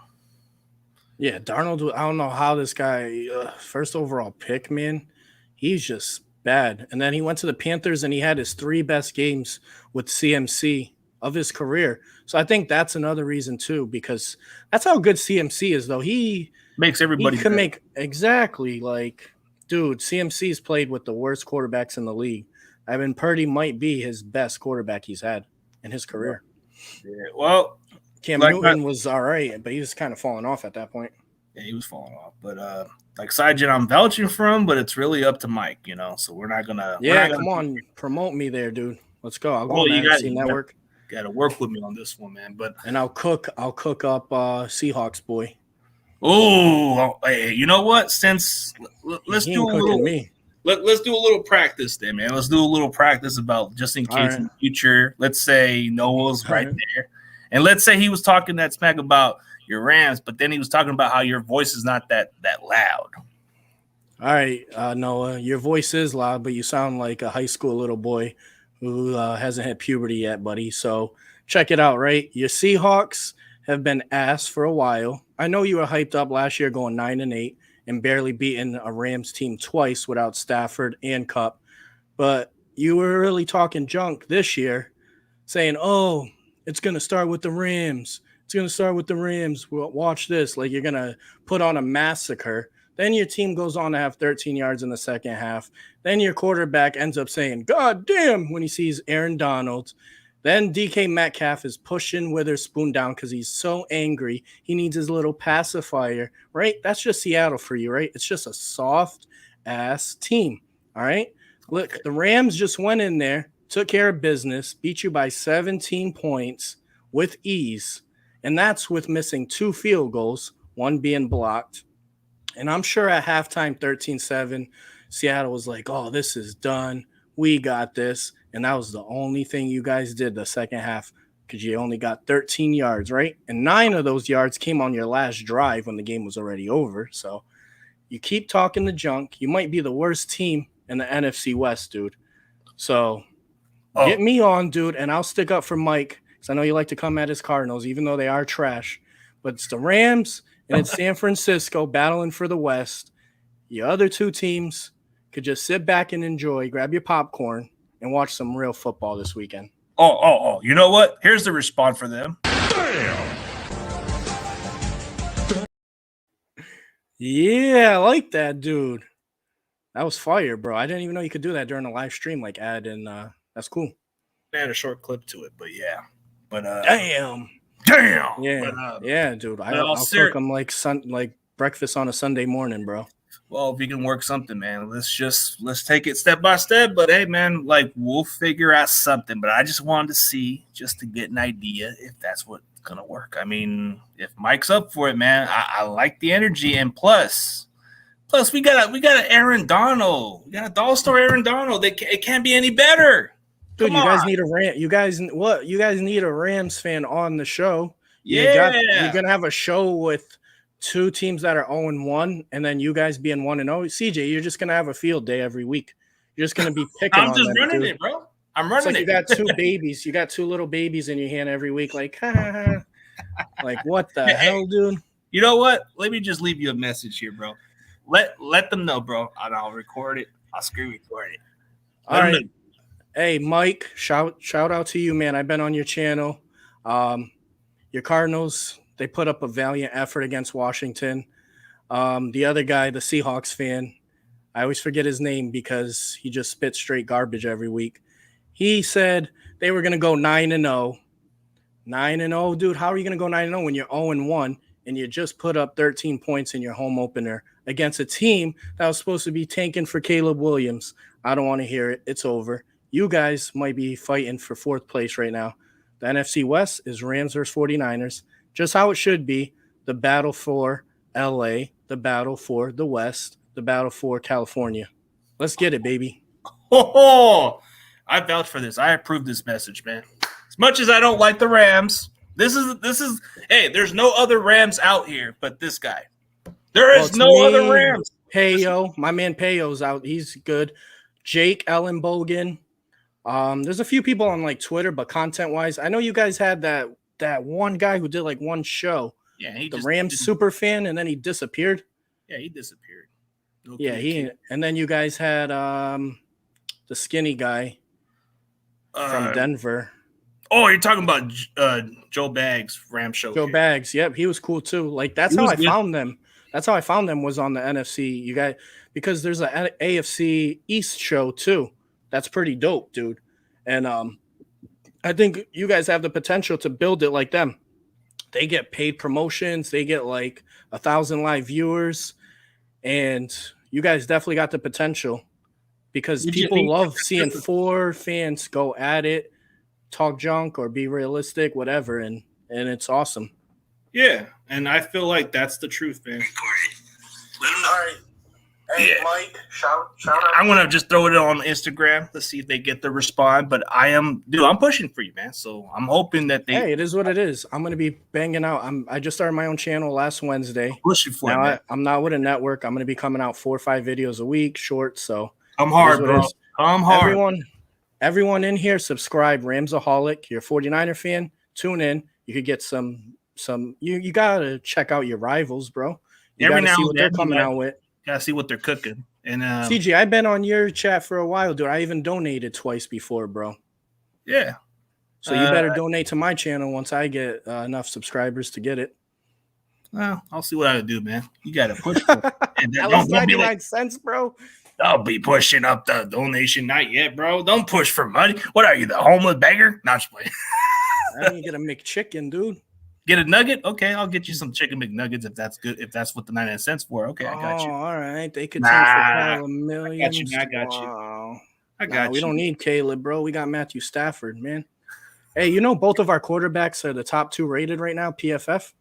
Yeah, Darnold, I don't know how this guy, first overall pick, man, he's just bad. And then he went to the Panthers and he had his 3 best games with CMC of his career. So I think that's another reason too, because that's how good CMC is, though. He makes everybody he can make exactly like, dude, CMC's played with the worst quarterbacks in the league. I mean, Purdy might be his best quarterback he's had in his career. Yeah, well, Cam Newton was all right, but he was kind of falling off at that point. Yeah, he was falling off. But like Sajid, I'm vouching for him, but it's really up to Mike, so we're not gonna. Yeah, come on, promote me there, dude. Let's go. I'll go on NFC Network. Got to work with me on this one, man. And I'll cook up Seahawks boy. Oh, hey, you know what? Since let's do a little. Let's do a little practice then, man. Let's do a little practice about just in case in the future. Let's say Noah's right there. And let's say he was talking that smack about your Rams, but then he was talking about how your voice is not that loud. All right, Noah, your voice is loud, but you sound like a high school little boy who hasn't hit puberty yet, buddy. So check it out, right? Your Seahawks have been ass for a while. I know you were hyped up last year going 9-8 and barely beating a Rams team twice without Stafford and Kupp, but you were really talking junk this year saying, oh, it's going to start with the Rams. It's going to start with the Rams. Watch this. Like, you're going to put on a massacre. Then your team goes on to have 13 yards in the second half. Then your quarterback ends up saying, God damn, when he sees Aaron Donald. Then DK Metcalf is pushing Witherspoon down because he's so angry. He needs his little pacifier, right? That's just Seattle for you, right? It's just a soft-ass team, all right? Look, the Rams just went in there, took care of business, beat you by 17 points with ease, and that's with missing 2 field goals, one being blocked. And I'm sure at halftime, 13-7, Seattle was like, oh, this is done. We got this. And that was the only thing you guys did the second half because you only got 13 yards, right? And 9 of those yards came on your last drive when the game was already over. So you keep talking the junk. You might be the worst team in the NFC West, dude. So get me on, dude, and I'll stick up for Mike because I know you like to come at his Cardinals, even though they are trash. But it's the Rams and it's San Francisco battling for the West. The other two teams could just sit back and enjoy, grab your popcorn, and watch some real football this weekend. Oh. You know what? Here's the response for them. Damn! Yeah, I like that, dude. That was fire, bro. I didn't even know you could do that during a live stream, like add and that's cool. I had a short clip to it, but yeah. But damn. Yeah, but, yeah, dude. I'll cook them like breakfast on a Sunday morning, bro. Well, if you can work something, man, let's take it step by step. But hey, man, like we'll figure out something. But I just wanted to see, just to get an idea if that's what's gonna work. I mean, if Mike's up for it, man, I like the energy, and plus we got an Aaron Donald. We got a all-star Aaron Donald. It can't be any better. Dude, you guys need a Ram. You guys need a Rams fan on the show. Yeah, you're gonna have a show with two teams that are 0-1, and then you guys being 1-0. CJ, you're just gonna have a field day every week. You're just gonna be picking. I'm just running it, bro. I'm running it. You got two babies. You got two little babies in your hand every week. Like, like what the hell, dude? You know what? Let me just leave you a message here, bro. Let them know, bro. And I'll record it. I'll screen record it. All right. Hey, Mike, shout out to you, man. I've been on your channel. Your Cardinals, they put up a valiant effort against Washington. The other guy, the Seahawks fan, I always forget his name because he just spits straight garbage every week. He said they were going to go 9-0. 9-0, dude. How are you going to go 9-0 when you're 0-1 and you just put up 13 points in your home opener against a team that was supposed to be tanking for Caleb Williams? I don't want to hear it. It's over. You guys might be fighting for fourth place right now. The NFC West is Rams versus 49ers. Just how it should be. The battle for LA, the battle for the West, the battle for California. Let's get it, baby. Oh, I vouch for this. I approve this message, man. As much as I don't like the Rams, this is hey, there's no other Rams out here but this guy. There is no other Rams. Payo, my man Payo's out. He's good. Jake Ellenbogen. There's a few people on like Twitter, but content-wise, I know you guys had that one guy who did like one show. Yeah, the Rams super fan, and then he disappeared. Yeah, he disappeared. And then you guys had the skinny guy from Denver. Oh, you're talking about Joe Baggs, Ram Show. Joe Baggs, yep, he was cool too. Like that's how I found them. That's how I found them was on the NFC. You guys, because there's an AFC East show too. That's pretty dope, dude. And I think you guys have the potential to build it like them. They get paid promotions. They get like 1,000 live viewers. And you guys definitely got the potential because people love seeing four fans go at it, talk junk or be realistic, whatever. And it's awesome. Yeah. And I feel like that's the truth, man. Let them know. All right. Hey, yeah. Mike, shout out. I'm going to just throw it on Instagram. Let's see if they get the response. But I'm pushing for you, man. So I'm hoping that they. Hey, it is what it is. I'm going to be banging out. I just started my own channel last Wednesday. Pushing for now. I'm not with a network. I'm going to be coming out 4 or 5 videos a week, short. So I'm hard, bro. I'm hard. Everyone in here, subscribe. Ramsoholic. You're a 49er fan. Tune in. You could get some. You got to check out your rivals, bro. You got to see what they're coming out with. Gotta see what they're cooking. And CG, I've been on your chat for a while, dude. I even donated twice before, bro. Yeah. So you better donate to my channel once I get enough subscribers to get it. Well, I'll see what I do, man. You gotta push. That was 99 cents, bro. I'll be pushing up the donation. Not yet, bro. Don't push for money. What are you, the homeless beggar? Not just playing. I need to get a McChicken, dude. Get a nugget? Okay, I'll get you some chicken McNuggets if that's good. If that's what the 99 cents for. Okay, I got you. All right. They could take for millions. I got you. I got you. We don't need Caleb, bro. We got Matthew Stafford, man. Hey, you know both of our quarterbacks are the top 2 rated right now, PFF?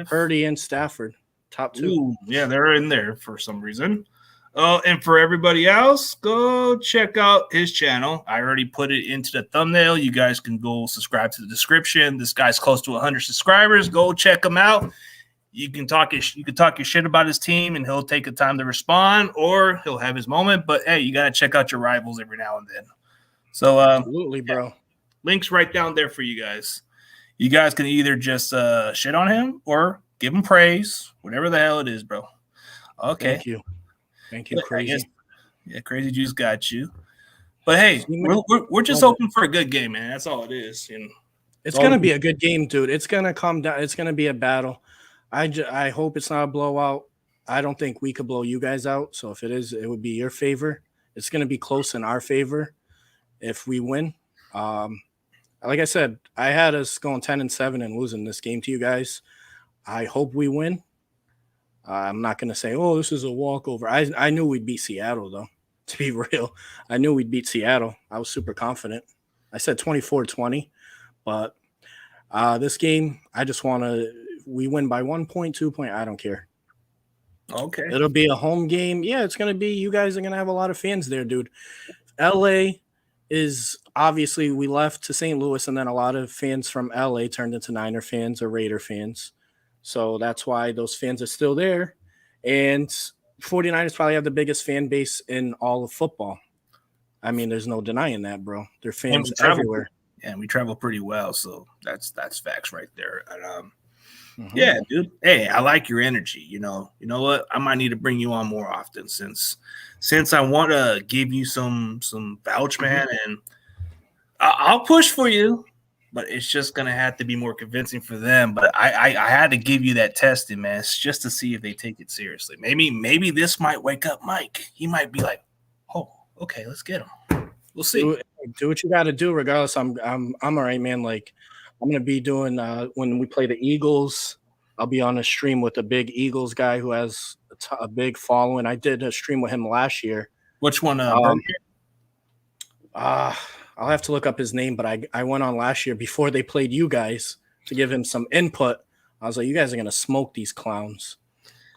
Purdy and Stafford. Top 2. Ooh, yeah, they're in there for some reason. And for everybody else, go check out his channel. I already put it into the thumbnail. You guys can go subscribe to the description. This guy's close to 100 subscribers. Go check him out. You can talk your shit about his team, and he'll take the time to respond, or he'll have his moment. But hey, you gotta check out your rivals every now and then. So, Absolutely, bro. Link's right down there for you guys. You guys can either just shit on him or give him praise, whatever the hell it is, bro. Okay. Thank you, Crazy. Yeah, Crazy Juice got you. But hey, we're just hoping for a good game, man. That's all it is. You know, it's gonna be a good game, dude. It's gonna come down. It's gonna be a battle. I hope it's not a blowout. I don't think we could blow you guys out. So if it is, it would be your favor. It's gonna be close in our favor if we win. Like I said, I had us going 10-7 and losing this game to you guys. I hope we win. I'm not gonna say, oh, this is a walkover. I knew we'd beat Seattle, though. To be real, I knew we'd beat Seattle. I was super confident. I said 24-20, but this game, I just want to. We win by 1 point, 2 point. I don't care. Okay. It'll be a home game. Yeah, it's gonna be. You guys are gonna have a lot of fans there, dude. LA is obviously we left to St. Louis, and then a lot of fans from LA turned into Niner fans or Raider fans. So that's why those fans are still there. And 49ers probably have the biggest fan base in all of football. I mean, there's no denying that, bro. They're fans everywhere. And we travel pretty well, so that's facts right there. And, yeah, dude. Hey, I like your energy. You know what? I might need to bring you on more often since I want to give you some vouch, man, and I'll push for you, but it's just gonna have to be more convincing for them. But I had to give you that testing, man. It's just to see if they take it seriously. Maybe this might wake up Mike. He might be like, oh, okay, let's get him. We'll see. Do what you got to do. Regardless, I'm all right, man. Like I'm gonna be doing when we play the Eagles. I'll be on a stream with a big Eagles guy who has a big following. I did a stream with him last year. Which one? I'll have to look up his name, but I went on last year before they played you guys to give him some input. I was like, you guys are gonna smoke these clowns.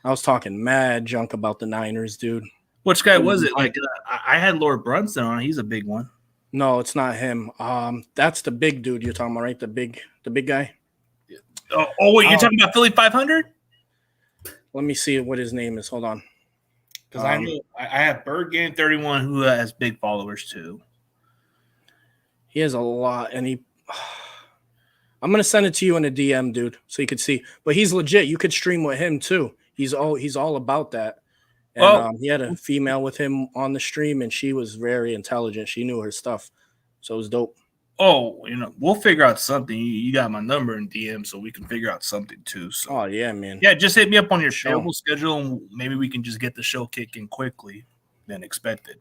I was talking mad junk about the Niners, dude. Which guy was it? Like I had Lord Brunson on. He's a big one. No, it's not him. That's the big dude you're talking about, right? The big guy. Oh wait, you're talking about Philly 500? Let me see what his name is. Hold on. Because I have Bird Game 31 who has big followers too. He has a lot, and I'm gonna send it to you in a DM, dude, so you could see. But he's legit. You could stream with him too. He's all about that. And he had a female with him on the stream, and she was very intelligent. She knew her stuff, so it was dope. Oh, we'll figure out something. You got my number in DM, so we can figure out something too. So. Oh yeah, man. Yeah, just hit me up on your show. We'll schedule, and maybe we can just get the show kicking quickly than expected.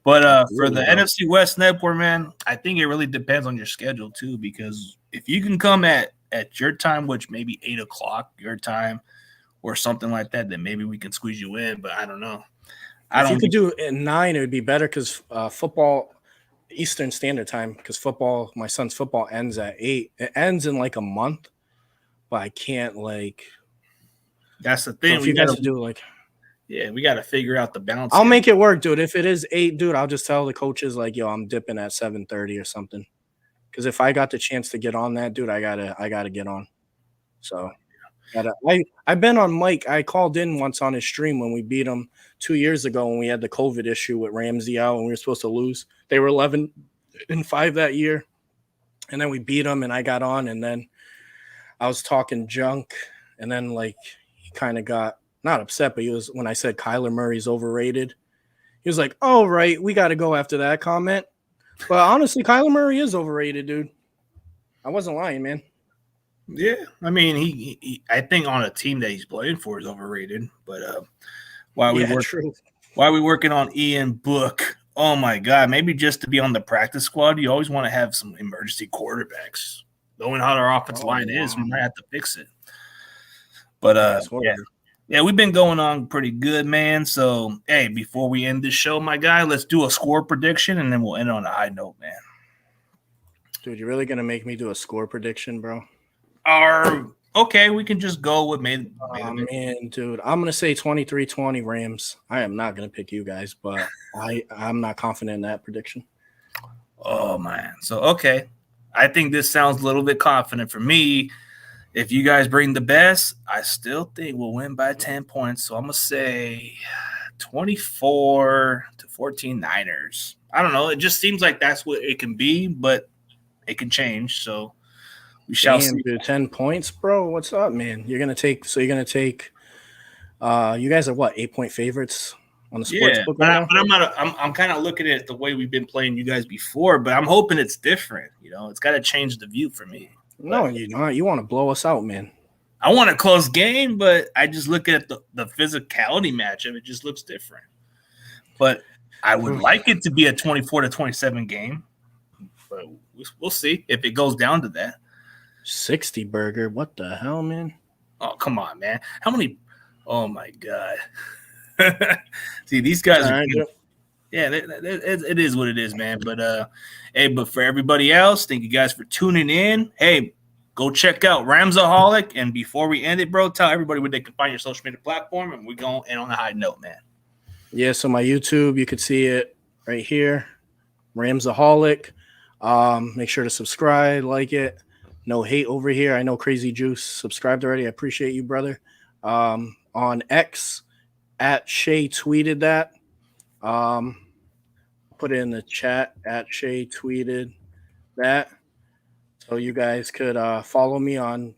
But for the NFC West Network, man, I think it really depends on your schedule too. Because if you can come at your time, which maybe 8:00 your time, or something like that, then maybe we can squeeze you in. But I don't know. If you could do it at 9, it would be better because football. Eastern Standard Time, because my son's football ends at 8. It ends in like a month, but I can't That's the thing. So if you guys do we got to figure out the balance. I'll make it work, dude. If it is 8, dude, I'll just tell the coaches yo, I'm dipping at 7:30 or something. Because if I got the chance to get on that, dude, I gotta get on. So. I've been on Mike. I called in once on his stream when we beat him 2 years ago when we had the COVID issue with Ramsey out and we were supposed to lose. They were 11-5 that year, and then we beat them. And I got on, and then I was talking junk, and then he kind of got not upset, but he was when I said Kyler Murray's overrated. He was like, "Oh right, we got to go after that comment." But honestly, Kyler Murray is overrated, dude. I wasn't lying, man. Yeah, I mean, he I think on a team that he's playing for is overrated. But while we working on Ian Book, oh my God, maybe just to be on the practice squad, you always want to have some emergency quarterbacks. Knowing how our offensive line is, we might have to fix it. But yeah, we've been going on pretty good, man. So hey, before we end this show, my guy, let's do a score prediction, and then we'll end on a high note, man. Dude, you're really gonna make me do a score prediction, bro? Okay, we can just go with man, dude, I'm gonna say 23-20 Rams. I am not gonna pick you guys, but I'm not confident in that prediction. Oh man, so okay, I think this sounds a little bit confident for me. If you guys bring the best, I still think we'll win by 10 points. So I'm gonna say 24-14. 14 Niners. I don't know. It just seems like that's what it can be, but it can change. So we shall see. Dude, 10 points, bro. What's up, man? You're gonna take. You guys are what, 8-point favorites on the sports book right now? But I'm kind of looking at it the way we've been playing you guys before, but I'm hoping it's different. You know, it's got to change the view for me. No, you don't. You want to blow us out, man. I want a close game, but I just look at the physicality matchup. It just looks different. But I would like it to be a 24-27 game, but we'll see if it goes down to that. 60 burger. What the hell, man? Oh, come on, man. How many? Oh, my God. See, these guys are – yeah, it is what it is, man. But, hey, but for everybody else, thank you guys for tuning in. Hey, go check out Ramsoholic. And before we end it, bro, tell everybody where they can find your social media platform. And we're going in on a high note, man. Yeah, so my YouTube, you could see it right here, Ramsoholic. Make sure to subscribe, like it. No hate over here. I know Crazy Juice subscribed already. I appreciate you, brother. On X, at Shay tweeted that. Put it in the chat. At Shay tweeted that. So you guys could follow me on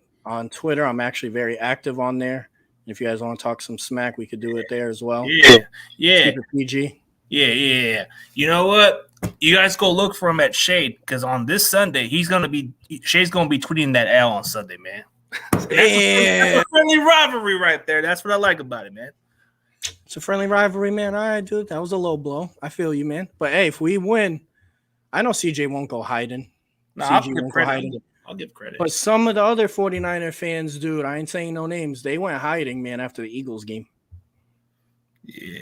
Twitter. I'm actually very active on there. If you guys want to talk some smack, we could do it there as well. Yeah. Keep it PG. Yeah. You know what? You guys go look for him at Shade because on this Sunday, Shay's gonna be tweeting that L on Sunday, man. That's a friendly rivalry right there. That's what I like about it, man. It's a friendly rivalry, man. All right, dude. That was a low blow. I feel you, man. But hey, if we win, I know CJ won't go hiding. No, I'll give credit. But some of the other 49er fans, dude, I ain't saying no names. They went hiding, man, after the Eagles game. Yeah.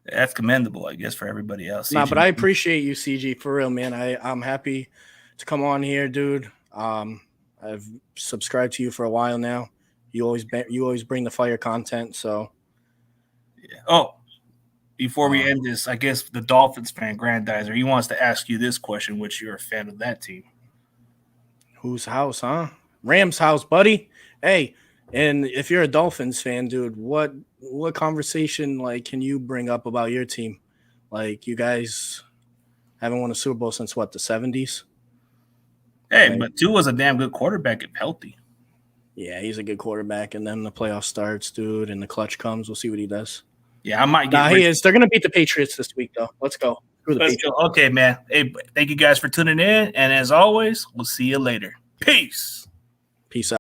That's commendable, I guess, for everybody else. Nah, but I appreciate you, CG, for real, man. I'm happy to come on here, dude. I've subscribed to you for a while now. You always bring the fire content, so. Yeah. Oh, before we end this, I guess the Dolphins fan, Grandizer, he wants to ask you this question, which you're a fan of that team. Whose house, huh? Rams house, buddy. Hey, and if you're a Dolphins fan, dude, what conversation can you bring up about your team? You guys haven't won a Super Bowl since what, the 70s? Hey, but Tua's a damn good quarterback if healthy. Yeah, he's a good quarterback, and then the playoff starts, dude, and the clutch comes. We'll see what he does. Yeah, I might get. He is. They're gonna beat the Patriots this week, though. Let's go. Okay, man. Hey, thank you guys for tuning in, and as always, we'll see you later. Peace. Peace out.